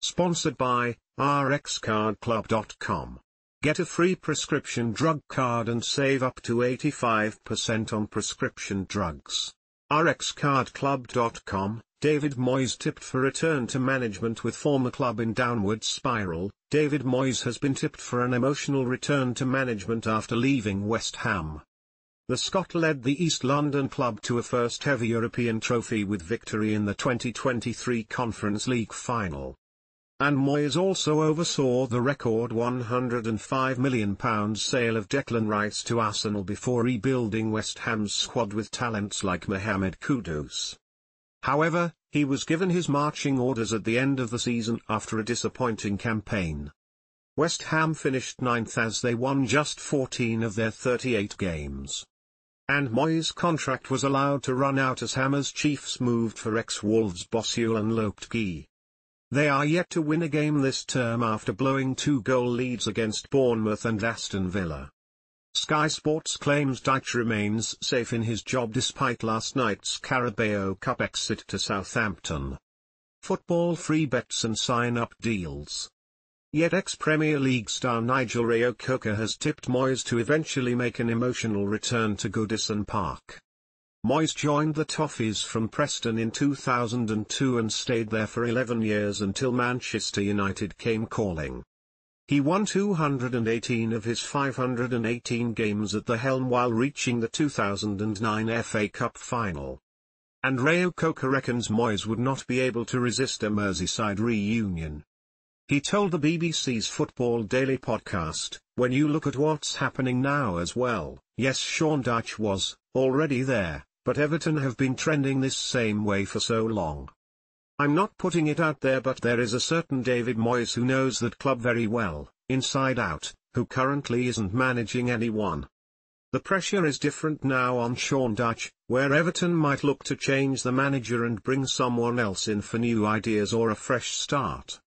Sponsored by rxcardclub.com. Get a free prescription drug card and save up to 85% on prescription drugs. rxcardclub.com. David Moyes tipped for return to management with former club in downward spiral. David Moyes has been tipped for an emotional return to management after leaving West Ham. The Scot led the East London club to a first-ever European trophy with victory in the 2023 Conference League final. And Moyes also oversaw the record £105 million sale of Declan Rice to Arsenal before rebuilding West Ham's squad with talents like Mohamed Kudus. However, he was given his marching orders at the end of the season after a disappointing campaign. West Ham finished ninth as they won just 14 of their 38 games. And Moyes' contract was allowed to run out as Hammers Chiefs moved for ex-Wolves boss Julen Lopetegui. They are yet to win a game this term after blowing 2-goal leads against Bournemouth and Aston Villa. Sky Sports claims Dyche remains safe in his job despite last night's Carabao Cup exit to Southampton. Football free bets and sign-up deals. Yet ex-Premier League star Nigel Reo-Coker has tipped Moyes to eventually make an emotional return to Goodison Park. Moyes joined the Toffees from Preston in 2002 and stayed there for 11 years until Manchester United came calling. He won 218 of his 518 games at the helm while reaching the 2009 FA Cup final. And Reo-Coker reckons Moyes would not be able to resist a Merseyside reunion. He told the BBC's Football Daily podcast, "When you look at what's happening now as well, yes, Sean Dyche was already there, but Everton have been trending this same way for so long. I'm not putting it out there, but there is a certain David Moyes who knows that club very well, inside out, who currently isn't managing anyone. The pressure is different now on Sean Dyche, where Everton might look to change the manager and bring someone else in for new ideas or a fresh start.